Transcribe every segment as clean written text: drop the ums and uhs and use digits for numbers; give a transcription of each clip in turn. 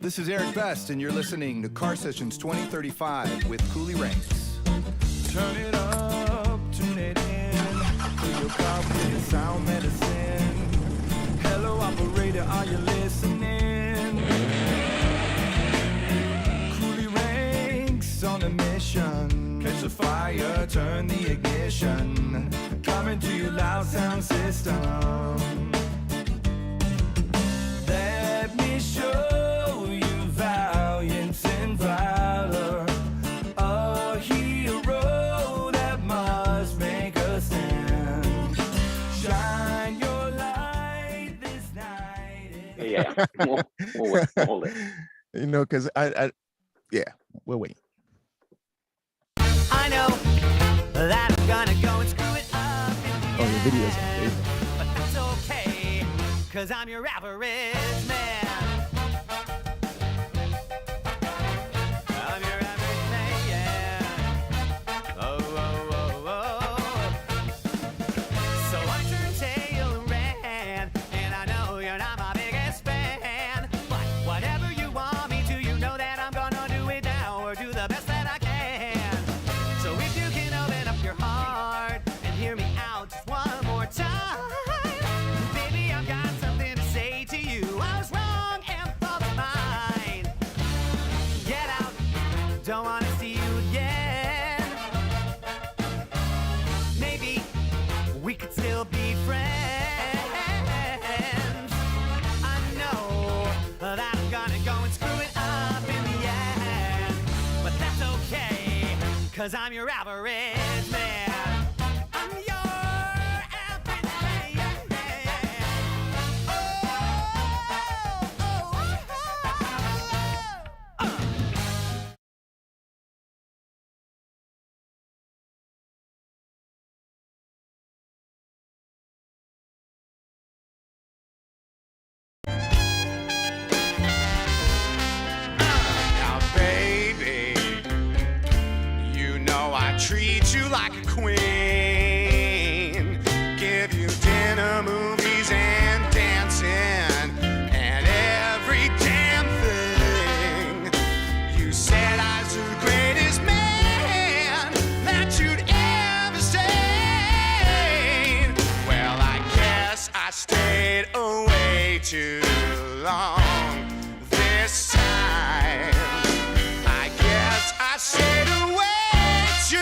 This is Eric Best, and you're listening to CarSessions 2035 with Coolie Ranx. Turn it up, tune it in. Fill your car with sound medicine. Hello, operator, are you listening? Coolie Ranx on a mission. Catch the fire, turn the ignition. Coming to your loud sound system. Let me show you valiance and valor, a hero that must make a stand. Shine your light this night. Yeah, we'll hold it. You know, because yeah, we'll wait. I know that I'm gonna go and screw it up. Oh, the video's on. But that's okay, cause I'm your average man. I'm your average man. Oh, oh, oh, oh. So I turned tail and ran, and I know you're not my biggest fan. But whatever you want me to, you know that I'm gonna do it now, or do the best that I can. So if you can open up your heart and hear me out just one more time, baby, I've got something to say to you. I was wrong and follow mine. Get out, don't wanna see you again. Maybe we could still be friends. I know that I'm gonna go and screw it up in the end, but that's okay, cause I'm your average man. I'm your average man. Oh, oh, oh, oh. Now, baby, you know I treat you like a queen. Give you dinner, movies, and dancing, and every damn thing. You said I was the greatest man that you'd ever seen. Well, I guess I stayed away too long this time. I guess I stayed away too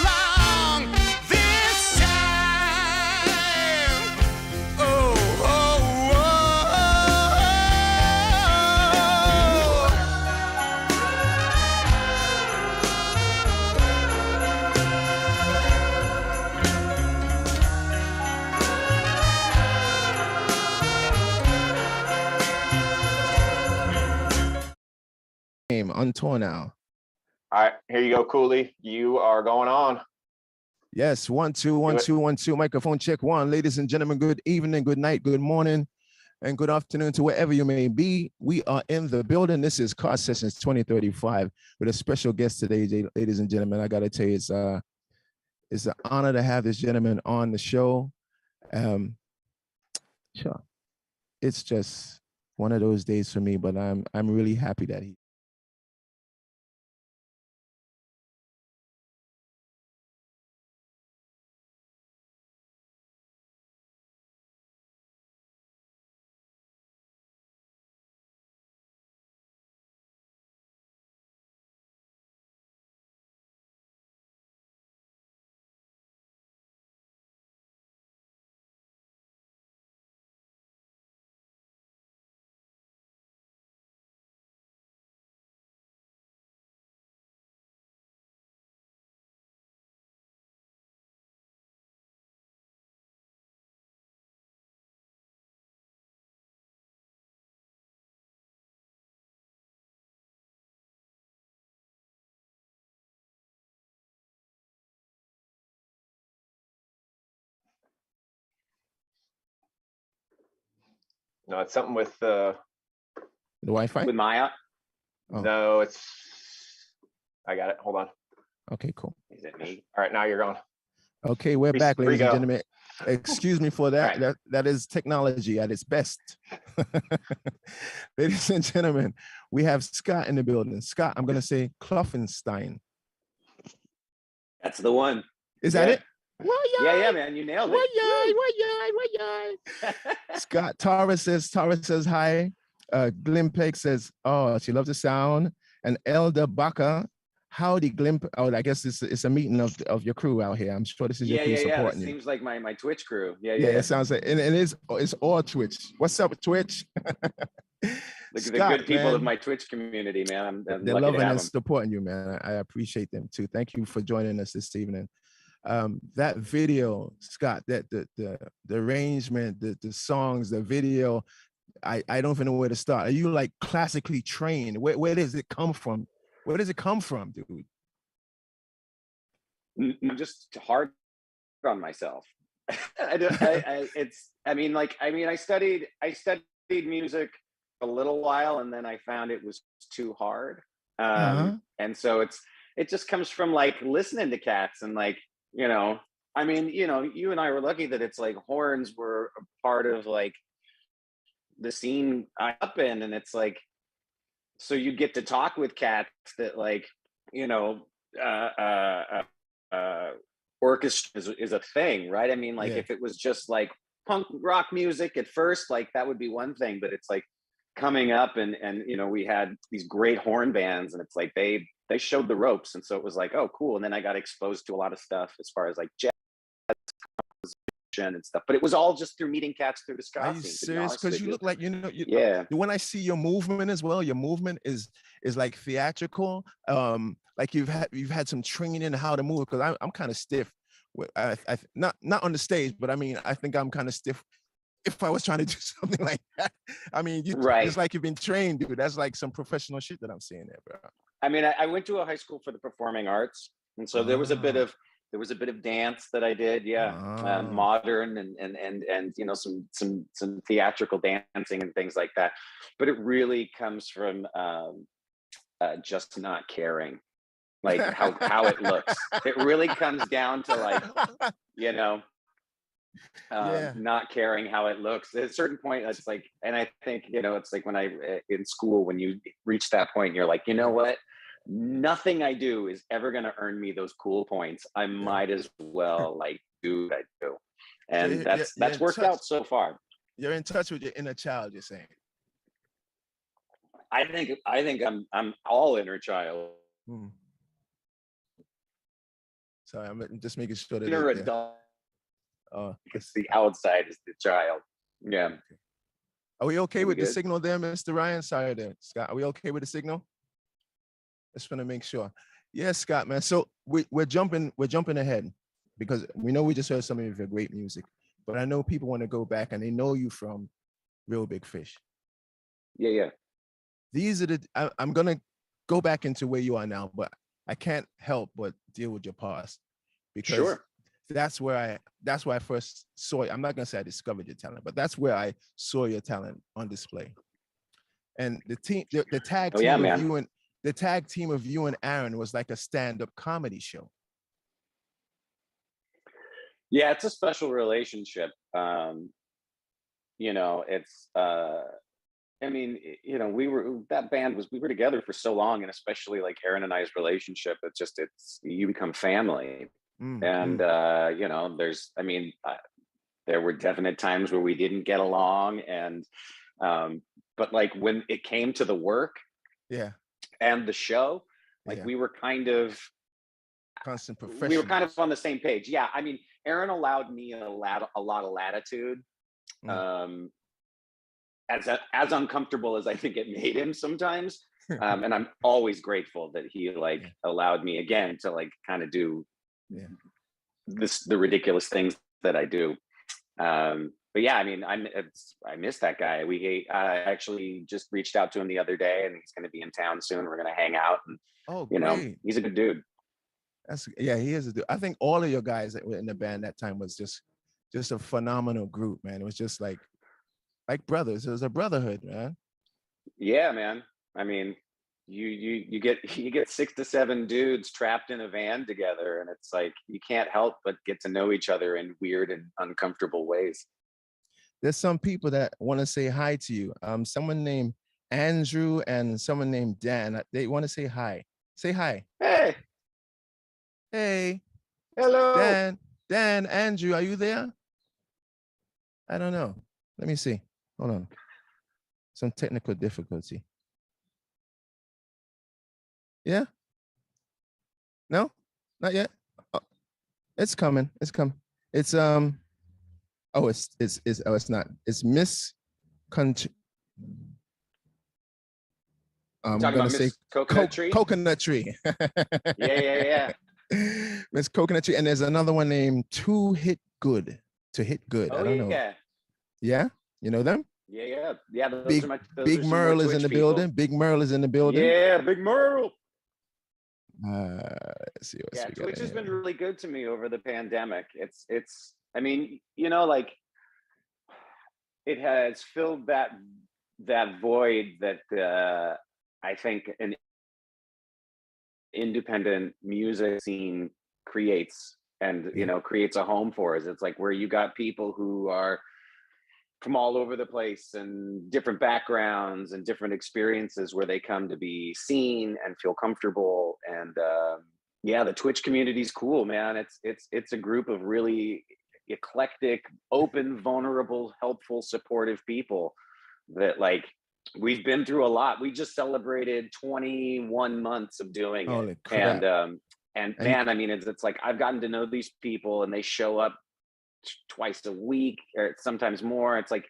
long this time. Oh, oh, Game on tour now. All right, here you go, Coolie. You are going on. Yes, 1 2 1 2 1 2. Microphone check 1. Ladies and gentlemen, good evening, good night, good morning, and good afternoon to wherever you may be. We are in the building. This is CarSessions 2035 with a special guest today, ladies and gentlemen. I gotta tell you, it's an honor to have this gentleman on the show. Sure, it's just one of those days for me, but I'm really happy that he. No, it's something with The Wi-Fi? with Maya. Oh. No, it's. I got it. Hold on. Okay, cool. Is it me? All right, now you're going. Okay, we're back, ladies and gentlemen. Excuse me for that. Right. That is technology at its best. Ladies and gentlemen, we have Scott in the building. Scott, I'm gonna say Kloffenstein. That's the one. Is that Yeah. it? Yeah, man, you nailed it. Scott Tara says hi. Glimpeg says, oh, she loves the sound. And Elder Baca, howdy Glimp. Oh, I guess it's a meeting of your crew out here. I'm sure this is your crew Yeah. supporting That you. seems like my Twitch crew. Yeah, it sounds like, and it's all Twitch. What's up, Twitch? The Scott, good people of man, my Twitch community, man. I'm they're lucky to loving have and them. supporting you, man. I appreciate them too. Thank you for joining us this evening. That video, Scott, that the arrangement, the songs, the video, I don't even know where to start. Are you like classically trained? Where does it come from? Where does it come from, dude? I'm just hard on myself. I studied music a little while, and then I found it was too hard. And so it just comes from like listening to cats and like, you know, you and I were lucky that it's like horns were a part of like the scene I'm up in, and it's like, so you get to talk with cats that like, you know, orchestra is a thing, right? I mean, like if it was just like punk rock music at first, like that would be one thing, but it's like coming up and you know, we had these great horn bands, and it's like they showed the ropes, and so it was like, oh cool. And then I got exposed to a lot of stuff as far as like jazz and stuff, but it was all just through meeting cats through the ska Are you scene, serious? Because you look like, you know, yeah. When I see your movement as well, your movement is like theatrical. Like you've had some training in how to move, because I'm kind of stiff. I not on the stage, but I mean, I think I'm kind of stiff if I was trying to do something like that. I mean, it's like you've been trained, dude. That's like some professional shit that I'm seeing there, bro. I mean, I went to a high school for the performing arts, and so there was a bit of dance that I did, modern and you know, some theatrical dancing and things like that. But it really comes from just not caring, like how it looks. It really comes down to like, you know, not caring how it looks. At a certain point, it's like, and I think, you know, it's like when in school, when you reach that point, you're like, you know what? Nothing I do is ever going to earn me those cool points. I might as well like do what I do. And that's worked out so far. You're in touch with your inner child, you're saying. I think I'm all inner child. Sorry, I'm just making sure that inner adult. Because the outside is the child. Yeah. Are we okay with the signal there, Mr. Ryan? Sorry there, Scott. Are we okay with the signal? Just want to make sure. Yes, Scott, man. So we're jumping ahead, because we know we just heard some of your great music, but I know people want to go back and they know you from Real Big Fish. Yeah. These are I'm gonna go back into where you are now, but I can't help but deal with your past, because that's where I first saw you. I'm not gonna say I discovered your talent, but that's where I saw your talent on display. And the tag team of you and the tag team of you and Aaron was like a stand-up comedy show. Yeah, it's a special relationship. You know, it's I mean, you know, we were together for so long, and especially like Aaron and I's relationship, you become family. And you know, there were definite times where we didn't get along, and but like when it came to the work and the show, like we were kind of constant professionals. We were kind of on the same page. Yeah, I mean, Aaron allowed me a lot of latitude, as uncomfortable as I think it made him sometimes. And I'm always grateful that he like allowed me again to like kind of do the ridiculous things that I do. But yeah, I mean, I miss that guy. I actually just reached out to him the other day, and he's going to be in town soon. We're going to hang out, and you know, he's a good dude. He is a dude. I think all of your guys that were in the band that time was just a phenomenal group, man. It was just like brothers. It was a brotherhood, man. Yeah, man. I mean, you get 6 to 7 dudes trapped in a van together, and it's like you can't help but get to know each other in weird and uncomfortable ways. There's some people that want to say hi to you. Someone named Andrew and someone named Dan. They want to say hi. Say hi. Hey, Hey, hello. Dan, Andrew, are you there? I don't know. Let me see. Hold on. Some technical difficulty. Yeah? No? Not yet? Oh, it's coming. It's coming. It's oh, it's not. It's Miss Country. I'm Talking gonna about say Miss Coconut Tree. Coconut Tree. Yeah. Miss Coconut Tree, and there's another one named To Hit Good. To Hit Good. Oh I don't know. yeah. Yeah, you know them. Yeah. Those Big are Big some more Merle is in Twitch the people. building. Big Merle is in the building. Yeah, Big Merle. Let's see what Yeah, we got Twitch in has been here. really good to me over the pandemic. It's I mean, you know, like it has filled that void that I think an independent music scene creates, and you know, creates a home for us. It's like where you got people who are from all over the place and different backgrounds and different experiences where they come to be seen and feel comfortable. And yeah, the Twitch community is cool, man. It's a group of really eclectic, open, vulnerable, helpful, supportive people that like we've been through a lot. We just celebrated 21 months of doing it. Holy crap. And man, I mean, it's like I've gotten to know these people and they show up twice a week or sometimes more. It's like,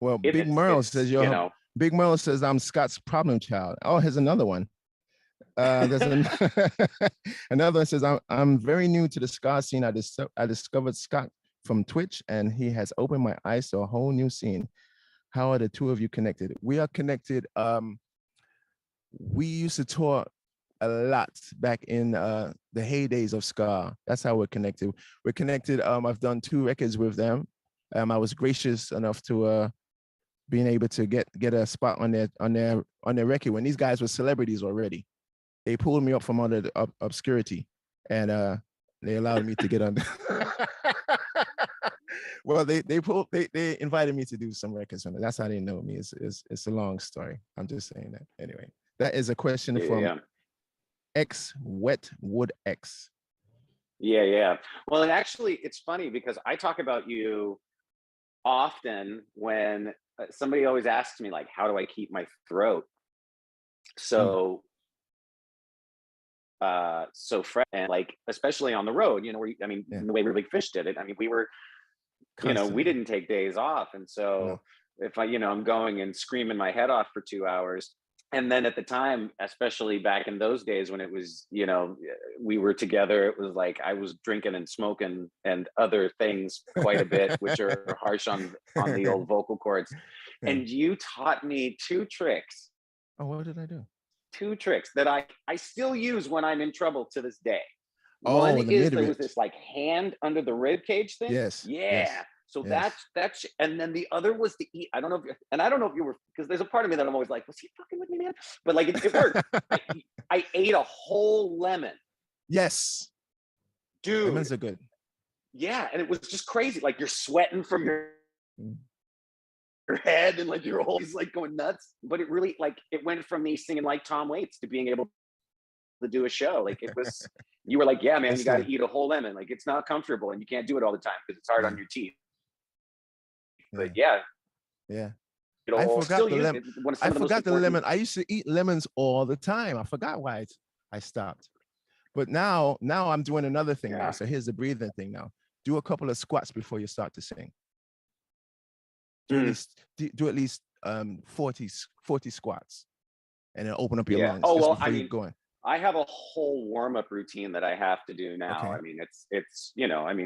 well, Big Merle says you know, Big Merle says I'm Scott's problem child. Oh, here's another one. There's another one says I'm very new to the ska scene. I discovered Scott from Twitch, and he has opened my eyes to a whole new scene. How are the two of you connected? We are connected. We used to tour a lot back in the heydays of ska. That's how we're connected. We're connected. I've done 2 records with them. I was gracious enough to being able to get a spot on their record when these guys were celebrities already. They pulled me up from under the obscurity, and they allowed me to get on. Well, they invited me to do some records on it. That's how they know me. It's a long story. I'm just saying that. Anyway, that is a question from X Wetwood X. Yeah. Well, and actually, it's funny because I talk about you often when somebody always asks me, like, how do I keep my throat so fresh, and like especially on the road, you know, where the way Really Big Fish did it. I mean, we were constantly. We didn't take days off, and so if I'm going and screaming my head off for 2 hours. And then at the time, especially back in those days when it was, we were together, it was like I was drinking and smoking and other things quite a bit, which are harsh on the old vocal cords. Yeah. And you taught me 2 tricks. Oh, what did I do? 2 tricks that I still use when I'm in trouble to this day. Oh, one is there was this like hand under the rib cage thing. Yes. Yeah. Yes. So that's, and then the other was the I don't know if you were, because there's a part of me that I'm always like, was he fucking with me, man? But like it worked. I ate a whole lemon. Yes. Dude. Lemons are good. Yeah. And it was just crazy. Like you're sweating from your head and like you're always like going nuts. But it really, like, it went from me singing like Tom Waits to being able to do a show. Like it was, you were like, yeah, man, you got to eat a whole lemon. Like it's not comfortable and you can't do it all the time because it's hard on your teeth. But yeah. I forgot the lemon. I forgot the lemon. I used to eat lemons all the time. I forgot why I stopped. But now I'm doing another thing now. So here's the breathing thing now. Do a couple of squats before you start to sing. Do at least 40 squats, and then open up your lungs. Oh, well, you going. I have a whole warm-up routine that I have to do now. Okay. I mean, it's I'm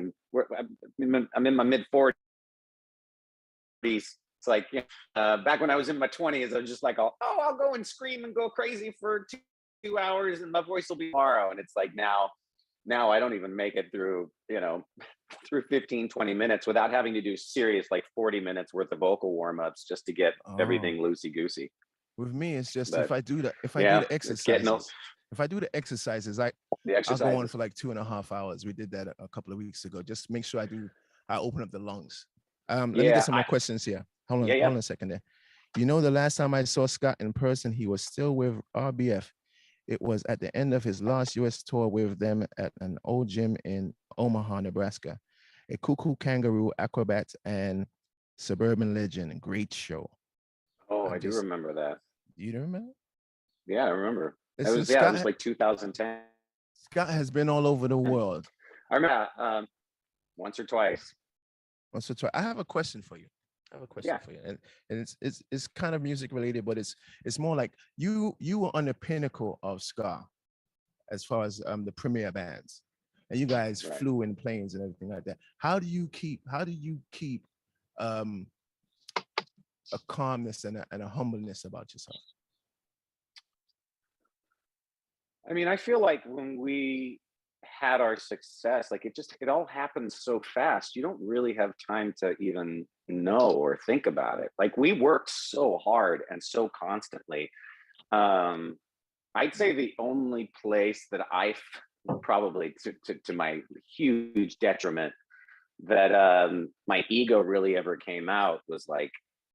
in my mid-40s. It's like, back when I was in my 20s, I was just like, I'll go and scream and go crazy for 2 hours and my voice will be tomorrow. And it's like now I don't even make it through, through 15, 20 minutes without having to do serious, like 40 minutes worth of vocal warm-ups just to get everything loosey-goosey. With me, it's just But if I do the yeah, it's getting exercises, if I do the exercises, the I'll go on exercises. for like 2.5 hours. We did that a couple of weeks ago. Just make sure I open up the lungs. Let me Yeah, get some more questions here. Hold yeah. on a second there. You know, the last time I saw Scott in person, he was still with RBF. It was at the end of his last US tour with them at an old gym in Omaha, Nebraska. A cuckoo kangaroo acrobat and suburban legend. Great show. Oh, I do remember that. You don't remember? Yeah, I remember. It was Scott, it was like 2010. Scott has been all over the world. I remember once or twice. Once or twice. I have a question for you. For you, and it's kind of music related, but it's more like you were on the pinnacle of ska as far as the premier bands, and you guys flew in planes and everything like that. How do you keep a calmness and a humbleness about yourself? I mean, I feel like when we had our success, like it all happens so fast. You don't really have time to even know or think about it. Like we worked so hard and so constantly. I'd say the only place that I probably to my huge detriment that my ego really ever came out was like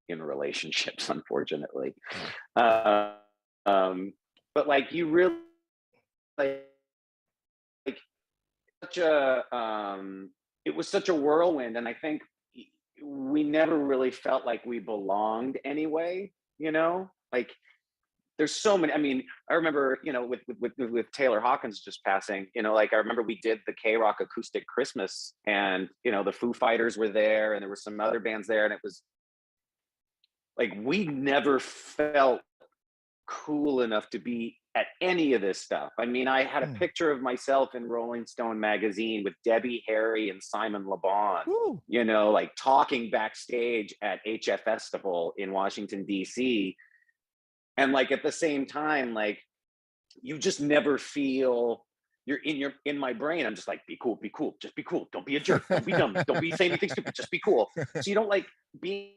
in relationships, unfortunately. But like you really like such a it was such a whirlwind, and I think we never really felt like we belonged anyway, you know, like there's so many. I mean, I remember, you know, with Taylor Hawkins just passing, you know, like I remember we did the K-Rock acoustic Christmas, and you know the Foo Fighters were there and there were some other bands there, and it was like we never felt cool enough to be at any of this stuff. I mean, I had a picture of myself in Rolling Stone magazine with Debbie Harry and Simon Le Bon, you know, like talking backstage at HF Festival in Washington, D.C. And like at the same time, like you just never feel in my brain. I'm just like, be cool, just be cool. Don't be a jerk. Don't be dumb. Don't be saying anything stupid. Just be cool. So you don't like being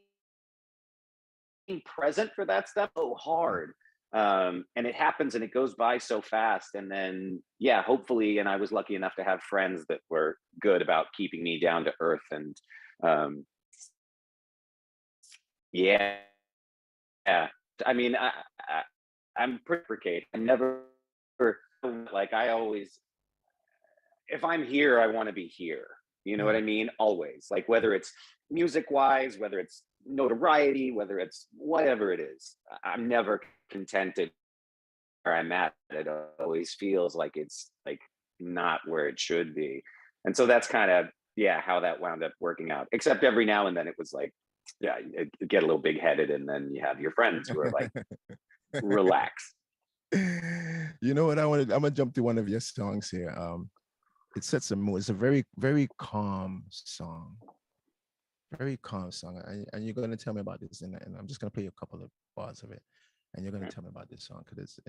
present for that stuff so hard. And it happens and it goes by so fast. And then, yeah, hopefully, and I was lucky enough to have friends that were good about keeping me down to earth. And yeah. I mean, I'm pretty I never, like I always, if I'm here, I want to be here. You know what I mean? Always, like whether it's music wise, whether it's notoriety, whether it's whatever it is, I'm never contented where I'm at. It always feels like it's like not where it should be. And so that's kind of, yeah, how that wound up working out. Except every now and then it was like, yeah, you get a little big headed, and then you have your friends who are like, relax. You know what I wanted? I'm gonna jump to one of your songs here. It sets a mood. It's a very, very calm song. Very calm song. And you're gonna tell me about this, and I'm just gonna play a couple of bars of it, and you're gonna tell me about this song because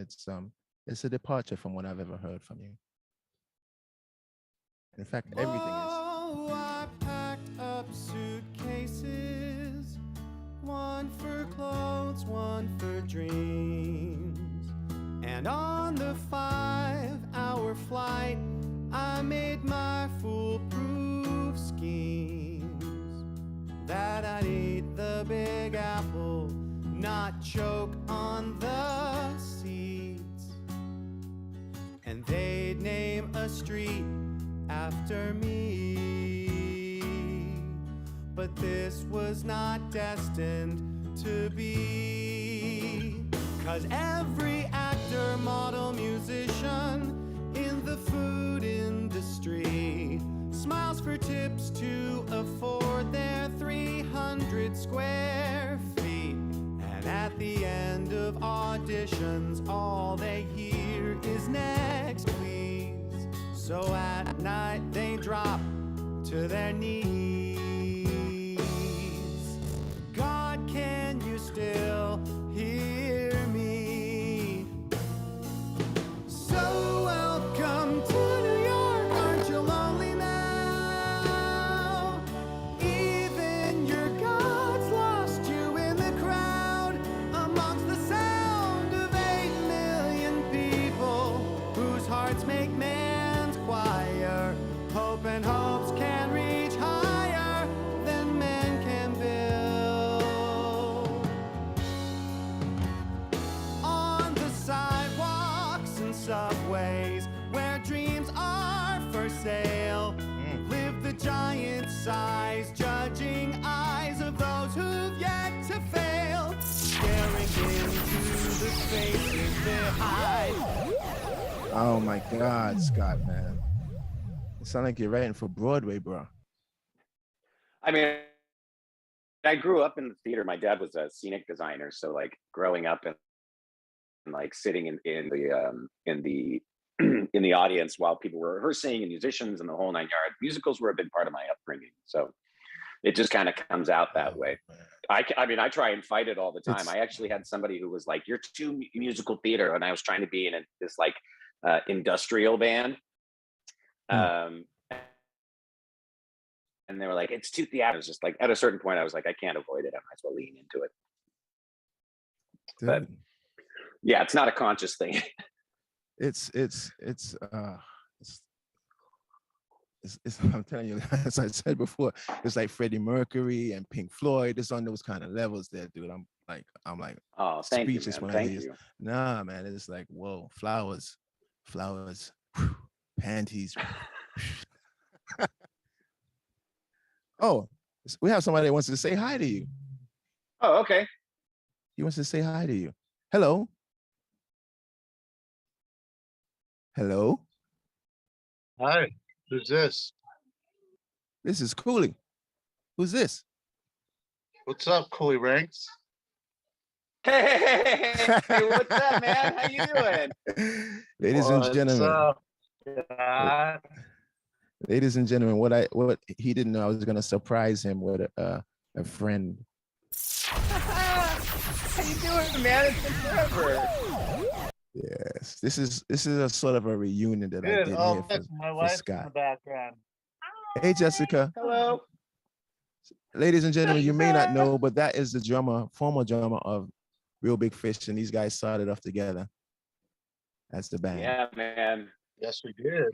it's a departure from what I've ever heard from you. In fact, everything is. Oh, I packed up suitcases, one for clothes, one for dreams. And on the 5-hour flight, I made my foolproof schemes that I'd eat the Big Apple, not choke on the seats, and they'd name a street after me. But this was not destined to be, 'cause every actor, model, musician in the food industry smiles for tips to afford their 300 square feet. And at the end of auditions, all they hear is next, please. So at night they drop to their knees. God, can you still hear me? So welcome to New York, aren't you lonely now? Even your gods lost you in the crowd amongst the sound Hearts make man's choir. Hope and hopes can reach higher than man can build. On the sidewalks and subways where dreams are for sale, live the giant-sized judging eyes of those who've yet to fail, staring into the spaces they hide. Oh my God, Scott, man. It sounds like you're writing for Broadway, bro. I mean, I grew up in the theater. My dad was a scenic designer, so like growing up and like sitting in the in the audience while people were rehearsing and musicians and the whole 9 yards. Musicals were a big part of my upbringing, so it just kind of comes out that way. I mean, I try and fight it all the time. I actually had somebody who was like, "You're too musical theater," and I was trying to be in this like industrial band. And they were like, "It's too theatrical." I was just like, at a certain point, I was like, I can't avoid it. I might as well lean into it. But yeah, it's not a conscious thing. It's I'm telling you, as I said before, it's like Freddie Mercury and Pink Floyd. It's on those kind of levels there, dude. I'm like, Oh, thank you, speechless man. when I Thank hear. you. Nah, man, it's like, whoa, flowers, panties. Oh, we have somebody that wants to say hi to you. Oh, okay. He wants to say hi to you. Hello. Hello. Hi, who's this? This is Coolie. Who's this? What's up, Coolie Ranx? Hey, what's up, man? How you doing? Ladies and gentlemen. Up? Yeah. Ladies and gentlemen, what he didn't know, I was gonna surprise him with a friend. How you doing, man? It's been forever. Yes, this is a sort of a reunion that I Good. did Oh, here that's my for wife in Scott. the background. Hey, Jessica. Hello. Ladies and gentlemen, you may not know, but that is the former drummer of Real Big Fish, and these guys started off together. That's the band. Yeah, man. Yes, we did.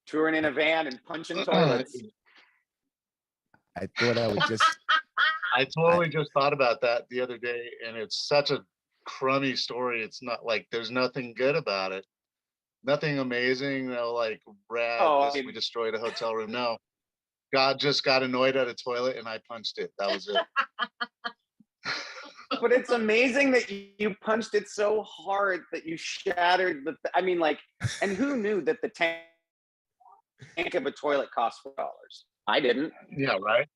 Touring in a van and punching toilets. I thought I would just. I totally just thought about that the other day, and it's such a crummy story. It's not like there's nothing good about it. Nothing amazing, no, like rad. Oh, we destroyed a hotel room. No. God just got annoyed at a toilet and I punched it. That was it. But it's amazing that you punched it so hard that you shattered the. I mean, like, and who knew that the tank of a toilet cost $4? I didn't. Yeah, right.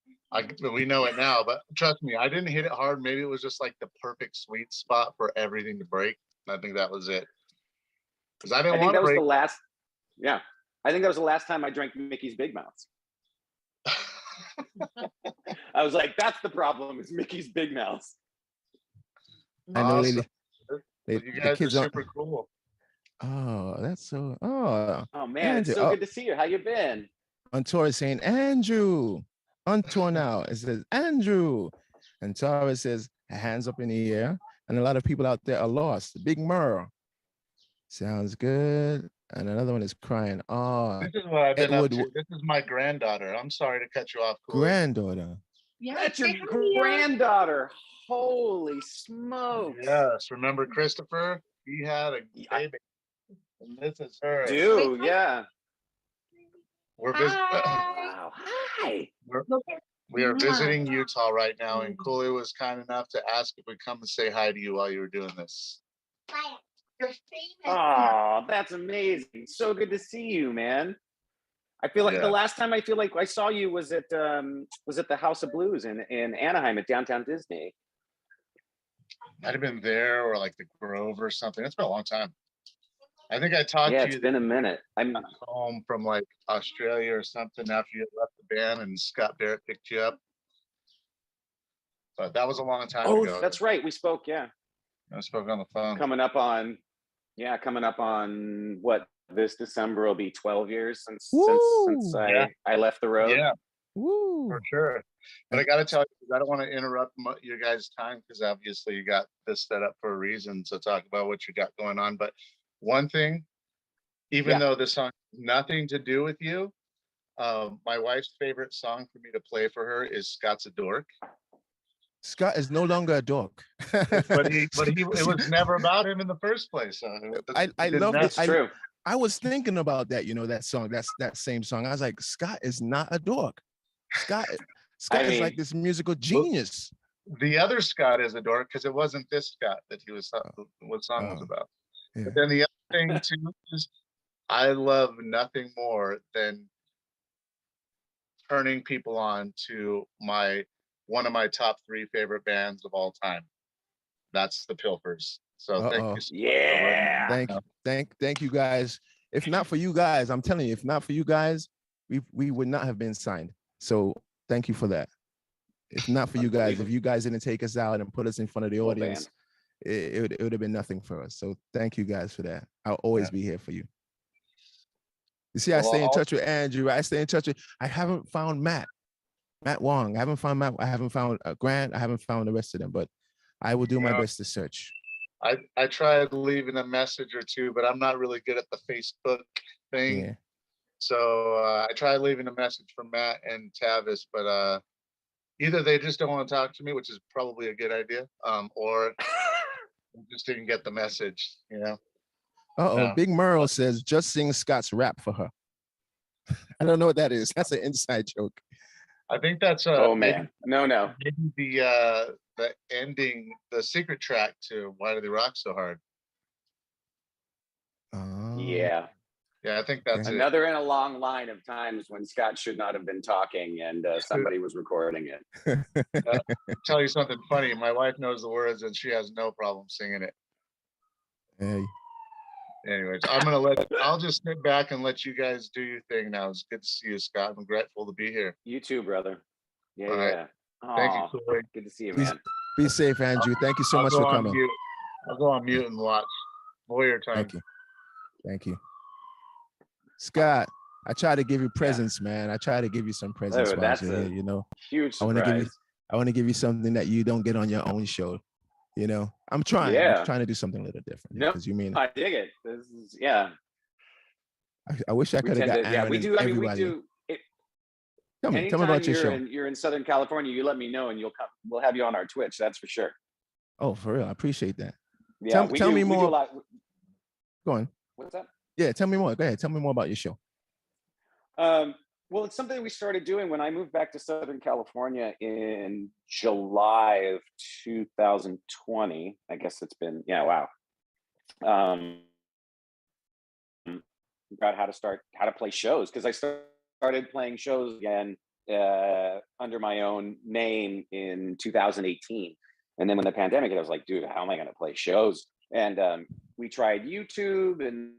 We know it now, but trust me, I didn't hit it hard. Maybe it was just like the perfect sweet spot for everything to break. I think that was it. Because I didn't want to break. The last. Yeah, I think that was the last time I drank Mickey's Big Mouths. I was like, that's the problem. Is Mickey's Big Mouths. I know Awesome. You the guys kids are are super cool. Oh, that's so. Oh, Oh man, Andrew, it's so good to see you. How you been? on tour is saying Andrew. On tour now, it says Andrew, and Tara says hands up in the air, and a lot of people out there are lost. Big Merle. Sounds good. And another one is crying. Oh, This is what I've been Edward, up to. This is my granddaughter. I'm sorry to cut you off, Coolie. granddaughter. Yeah, That's your granddaughter. Holy smokes. Yes, remember Christopher? He had a baby. And this is her. Dude, yeah. We're visiting. Wow. Hi. We are visiting Utah right now, and Coolie was kind enough to ask if we come and say hi to you while you were doing this. Oh, that's amazing. So good to see you, man. I feel like the last time I feel like I saw you was at the House of Blues in Anaheim at Downtown Disney. Might have been there or like the Grove or something. It's been a long time. I think I talked Yeah, to you. it's been a minute. I'm home from like Australia or something after you had left the band and Scott Barrett picked you up. But that was a long time ago. Oh, that's right. We spoke, yeah. I spoke on the phone. Coming up on what, this December will be 12 years since I left the road. Yeah. Woo. For sure. But I got to tell you, I don't want to interrupt your guys' time because obviously you got this set up for a reason to talk about what you got going on. But one thing, even Yeah. though this song has nothing to do with you. My wife's favorite song for me to play for her is Scott's a Dork. Scott is no longer a dork. But it was never about him in the first place. So I it didn't love matter. it. It's true. I was thinking about that, that song, that same song. I was like, Scott is not a dork. Scott is like mean, this musical genius. The other Scott is a dork because it wasn't this Scott that he was what song was about. Yeah. But then the other thing too is I love nothing more than turning people on to one of my top 3 favorite bands of all time. That's the Pilfers. So thank you. Yeah. Thank you guys. If not for you guys, I'm telling you, if not for you guys, we would not have been signed. So thank you for that. If not for you guys, if you guys didn't take us out and put us in front of the audience, it would have been nothing for us. So thank you guys for that. I'll always be here for you. You see, I stay in touch with Andrew. I stay in touch with, I haven't found Matt Wong. I haven't found Matt. I haven't found Grant. I haven't found the rest of them, but I will do my best to search. I tried leaving a message or two, but I'm not really good at the Facebook thing. Yeah. So I tried leaving a message for Matt and Tavis, but either they just don't want to talk to me, which is probably a good idea, or just didn't get the message, Big Merle says, just sing Scott's rap for her. I don't know what that is. That's an inside joke. I think that's oh man, no. Maybe the ending, the secret track to Why Do They Rock So Hard. Yeah. Yeah, I think that's another in a long line of times when Scott should not have been talking and somebody was recording it. Tell you something funny. My wife knows the words and she has no problem singing it. Hey. Anyways, I'll just sit back and let you guys do your thing now. It's good to see you, Scott. I'm grateful to be here. You too, brother. Yeah, all right. Thank you, Coolie. Good to see you, man. Be safe, Andrew. Thank you so much for coming. I'll go on mute and watch. Warrior time. Thank you. Scott, I try to give you presents, man. I try to give you some presents while you're here, Huge surprise. I want to give you something that you don't get on your own show. I'm trying. Yeah. I'm trying to do something a little different. Because you mean I dig it. This is I wish I could have got Aaron. Yeah, we do. I mean, we do. Tell me about your show. You're in Southern California. You let me know, and you'll come. We'll have you on our Twitch. That's for sure. Oh, for real. I appreciate that. Yeah, tell me more. Go on. What's up? Yeah, tell me more. Go ahead. Tell me more about your show. Well, it's something we started doing when I moved back to Southern California in July of 2020. I guess it's been, wow. About how to play shows, because I started playing shows again under my own name in 2018. And then when the pandemic hit, I was like, dude, how am I going to play shows? And we tried YouTube, and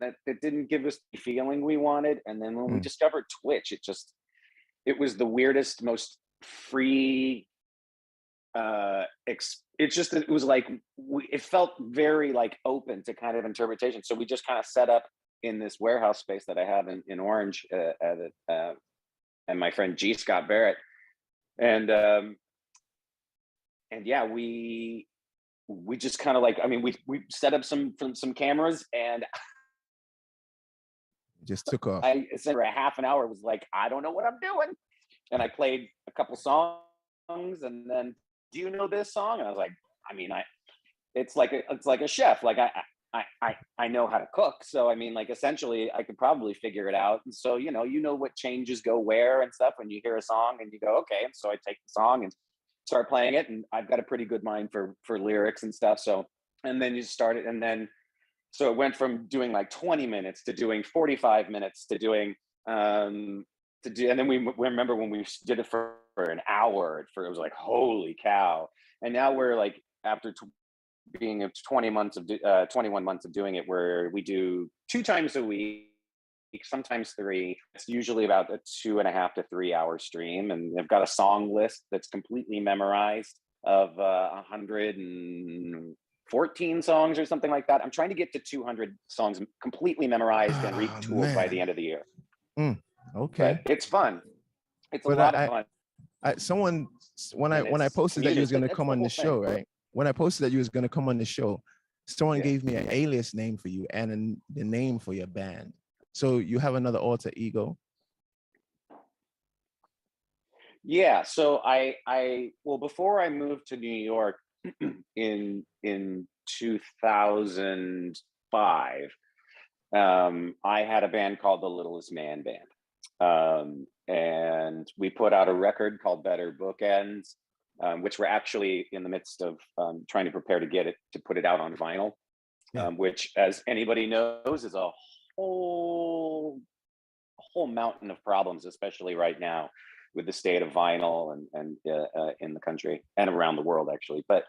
that didn't give us the feeling we wanted. And then when we discovered Twitch, it was the weirdest, most free it was like it felt very like open to kind of interpretation. So we just kind of set up in this warehouse space that I have in Orange and my friend G. Scott Barrett, and yeah, we just kind of like, I mean, we set up some cameras, and just took off. I said for a half an hour was like, I don't know what I'm doing. And I played a couple songs, and then, do you know this song? And I was like, I mean, it's like a chef. Like I know how to cook. So I mean, like, essentially I could probably figure it out. And so, you know what changes go where and stuff when you hear a song and you go, okay. And so I take the song and start playing it, and I've got a pretty good mind for lyrics and stuff. So, and then you start it, and then so it went from doing like 20 minutes to doing 45 minutes to doing and then we remember when we did it for an hour, it was like, holy cow. And now we're like, after being 21 months of doing it, where we do 2 times a week, sometimes 3. It's usually about a 2.5 to 3 hour stream, and I've got a song list that's completely memorized of 114 songs or something like that. I'm trying to get to 200 songs completely memorized and retooled by the end of the year. Okay, but it's fun. It's a lot of fun. When I posted that you was going to come on the show, right? When I posted that you was going to come on the show, someone Yeah. gave me an alias name for you and the name for your band. So you have another alter ego? Yeah. So well, before I moved to New York in 2005, I had a band called the Littlest Man Band. And we put out a record called Better Bookends, which we're actually in the midst of trying to prepare to put it out on vinyl, which, as anybody knows, is a whole mountain of problems, especially right now with the state of vinyl and in the country and around the world, actually. But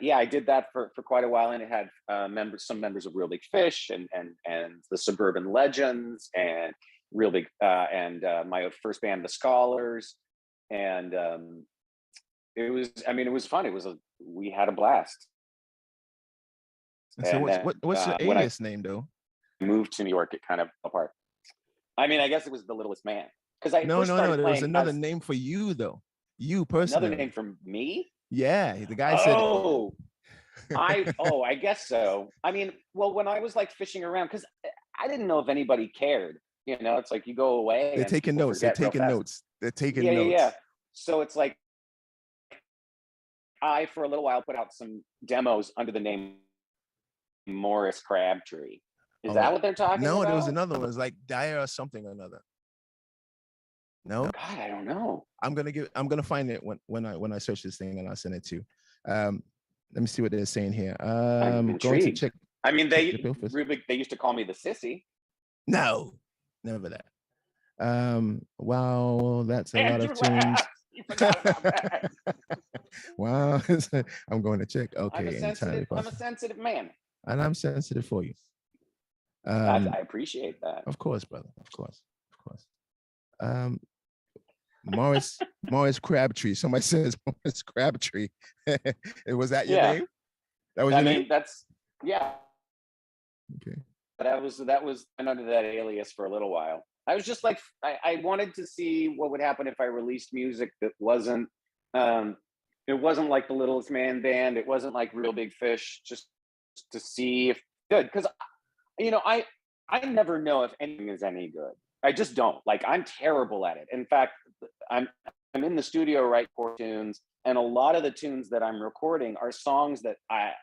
yeah, I did that for quite a while, and it had some members of Real Big Fish and the Suburban Legends and Real Big and my first band, the Scholars, and it was fun. We had a blast. And so what's your when I alias name though? moved to New York, it kind of fell apart. I mean, I guess it was the Littlest Man, because No, there was another name for you though. You personally. Another name for me? Yeah, the guy said. I guess so. I mean, well, when I was like fishing around, because I didn't know if anybody cared. You know, it's like you go away. They're taking notes. They're taking notes. They're taking notes. Yeah. So it's like I, for a little while, put out some demos under the name Morris Crabtree. Is that what they're talking about? No, there was another one. It was like Dyer or something or another. No, God, I don't know. I'm gonna find it when I search this thing, and I'll send it to you. Let me see what they're saying here. I'm going to intrigued. check. I mean, they they used to call me the Sissy. No, never that. Wow, that's a lot of tunes. You forgot about that. Wow, I'm going to check. Okay, I'm a sensitive man, and I'm sensitive for you. I appreciate that. Of course, brother. Of course. Morris Crabtree. Somebody says Morris Crabtree. Was that your name? That was your name? That's okay. That was under that alias for a little while. I was just like, I wanted to see what would happen if I released music that wasn't it wasn't like the Littlest Man Band, it wasn't like Real Big Fish, just to see if good, because I never know if anything is any good. I just don't. Like, I'm terrible at it. In fact, I'm in the studio writing tunes, and a lot of the tunes that I'm recording are songs that I've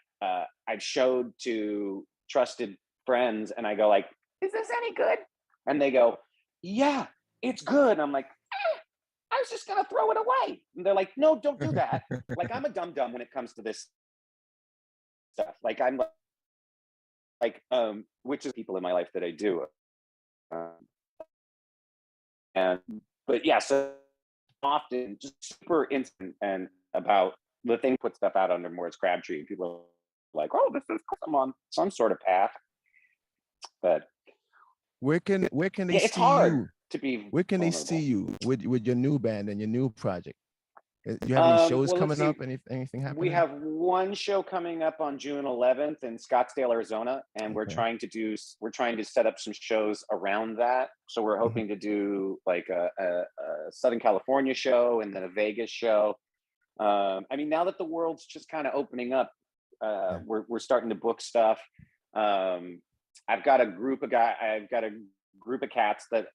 showed to trusted friends, and I go like, "Is this any good?" And they go, "Yeah, it's good." And I'm like, I was just gonna throw it away. And they're like, "No, don't do that." Like, I'm a dum-dum when it comes to this stuff. Like, I'm like which is people in my life that I do. But yeah, so often just super instant and about the thing, put stuff out under Morris Crabtree, and people are like, "Oh, this is cool. I'm on some sort of path." But where can they it's see hard you? To be where can vulnerable. they see you with your new band and your new project? Do you have any shows coming up? Anything happening? We have one show coming up on June 11th in Scottsdale, Arizona, and we're trying to set up some shows around that. So we're hoping to do like a Southern California show and then a Vegas show. I mean, now that the world's just kind of opening up, we're starting to book stuff. I've got a group of cats that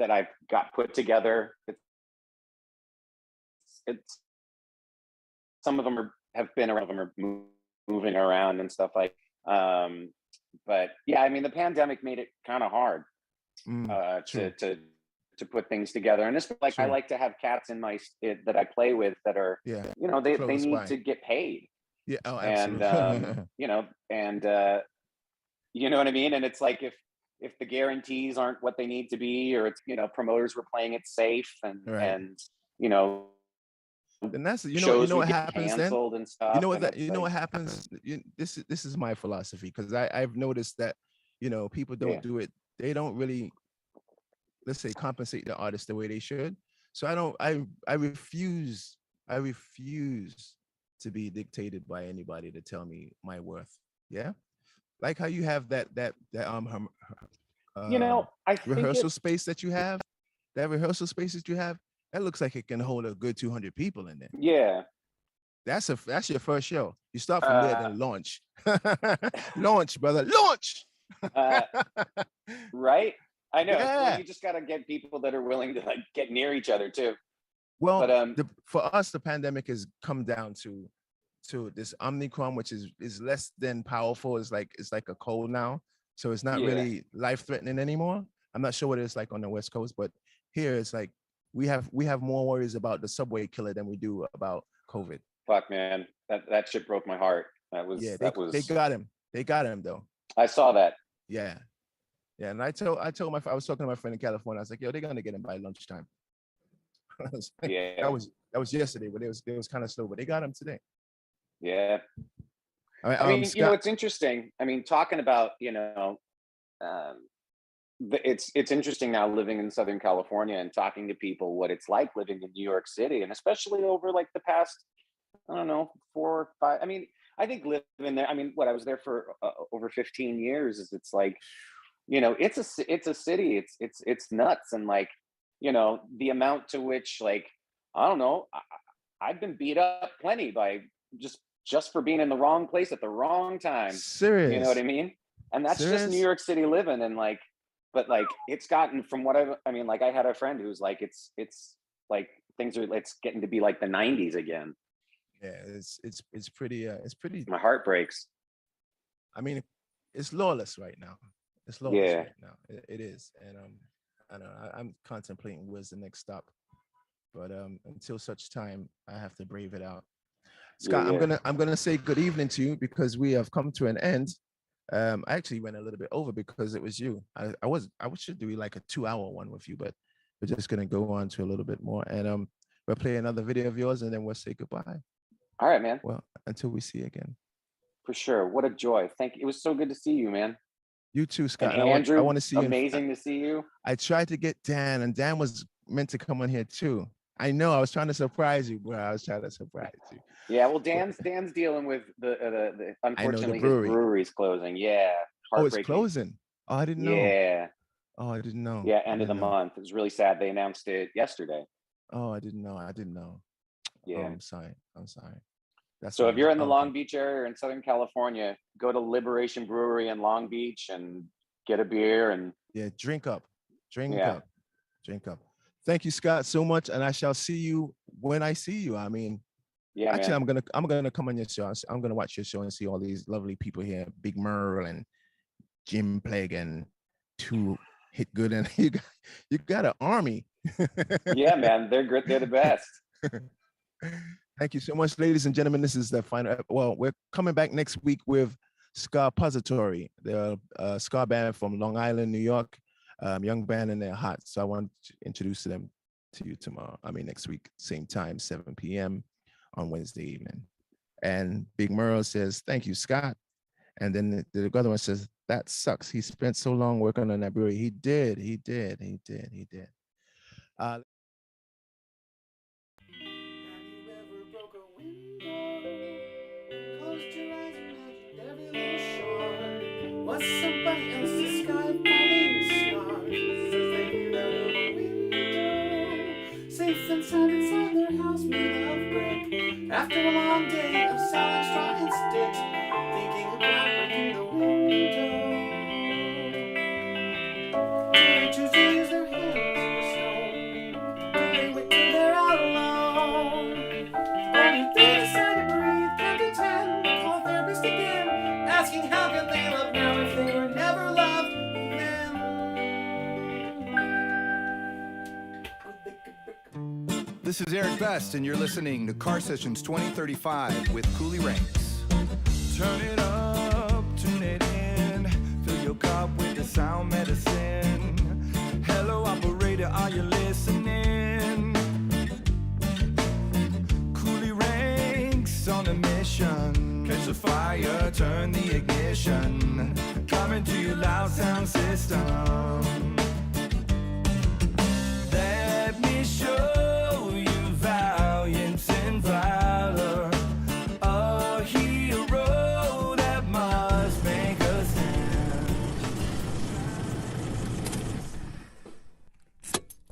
I've got put together. It's some of them have been around, them are moving around and stuff like. But yeah, I mean, the pandemic made it kind of hard to put things together, and it's like I like to have cats in that I play with that are they need to get paid. Yeah, oh, absolutely. And you know what I mean. And it's like if the guarantees aren't what they need to be, or it's promoters were playing it safe and and that's shows what happens then. And stuff, what happens. This is my philosophy, because I've noticed that people don't do it. They don't really, let's say, compensate the artist the way they should. So I refuse to be dictated by anybody to tell me my worth. Yeah, like how you have that I think rehearsal space that you have. That rehearsal space that you have, That looks like it can hold a good 200 people in there. Yeah. That's your first show. You start from there, Uh, then launch. Launch, brother, launch. uh, right? I know. Yeah. Well, you just got to get people that are willing to like get near each other too. Well, But for us, the pandemic has come down to this Omicron, which is less than powerful. It's like a cold now, so it's not Yeah. really life threatening anymore. I'm not sure what it's like on the West Coast, but here it's like we have more worries about the subway killer than we do about COVID. fuck, man, that shit broke my heart. Yeah, That was. they got him. They got him though. I saw that. Yeah, yeah. And I told I was talking to my friend in California. I was like, yo, they're gonna get him by lunchtime. I was like, Yeah. that was yesterday, but it was kind of slow, but they got him today. Yeah. All right, I mean, Scott, it's interesting. I mean, talking about, it's interesting now living in Southern California and talking to people what it's like living in New York City, and especially over like the past, I don't know, 4 or 5. I mean, I think living there. I mean, I was there for over 15 years. It's like, it's a city. It's nuts, and like, the amount to which, like, I don't know. I've been beat up plenty by just for being in the wrong place at the wrong time. serious. You know what I mean? And that's just Serious? New York City living. And like, but like, it's gotten from what I mean, like I had a friend who's like, it's like it's getting to be like the 90s again. Yeah, it's pretty. My heart breaks. I mean, it's lawless right now. It's lawless Yeah. right now. It is, and I don't know. I'm contemplating where's the next stop, but until such time, I have to brave it out. Scott, Yeah. I'm gonna say good evening to you because we have come to an end. I actually went a little bit over because it was you. I should do like a 2-hour one with you, but we're just gonna go on to a little bit more, and we'll play another video of yours, and then we'll say goodbye. All right, man. Well, until we see you again. For sure. What a joy. Thank you. It was so good to see you, man. You too, Scott. And And Andrew, I want to see you. amazing to see you. I tried to get Dan, and Dan was meant to come on here too. I know. I was trying to surprise you, bro. I was trying to surprise you. Yeah, well, Dan's dealing with the unfortunately his brewery. brewery's closing. Yeah. Oh, it's Heartbreaking. closing. Oh, I didn't know. Yeah. Oh, I didn't know. Yeah, I end of the didn't know. month. It was really sad. They announced it yesterday. Oh, I didn't know. I didn't know. Oh, Yeah. I'm sorry. I'm sorry. That's So what if it you're was. in the Okay. Long Beach area or in Southern California, go to Liberation Brewery in Long Beach and get a beer. And Yeah, drink up. Drink Yeah. up. Drink up. Thank you, Scott, so much. And I shall see you when I see you. I mean, yeah, actually, man. I'm gonna come on your show. I'm gonna watch your show and see all these lovely people here. Big Merle and Jim Plague and Two Hit Good, and you got an army. Yeah, man. They're great. They're the best. Thank you so much, ladies and gentlemen. This is the final. Well, we're coming back next week with Scarpository. They're a ska band from Long Island, New York. Young band, and they're hot. So I want to introduce them to you tomorrow. I mean, next week, same time, 7 p.m. on Wednesday evening. And Big Merle says, "Thank you, Scott." And then the other one says, "That sucks. He spent so long working on that brewery." He did. Have you ever broke a window? Closed your eyes and imagined every little shard. Was somebody else's sky falling stars as they peered out of a window? Safe and sound inside their house made of brick. After a long day of selling straw and sticks, thinking about breaking the window. Do they choose to use their hands in the snow? Do they wait till they're out alone? Or do they decide to breathe, count to 10, call a therapist again, asking how can they love now if they were never loved then? This is Eric Best, and you're listening to Car Sessions 2035 with Coolie Ranx. Turn it up, tune it in, fill your cup with the sound medicine. Hello, operator, are you listening? Coolie Ranx on a mission. Catch the fire, turn the ignition. Coming to your loud sound system.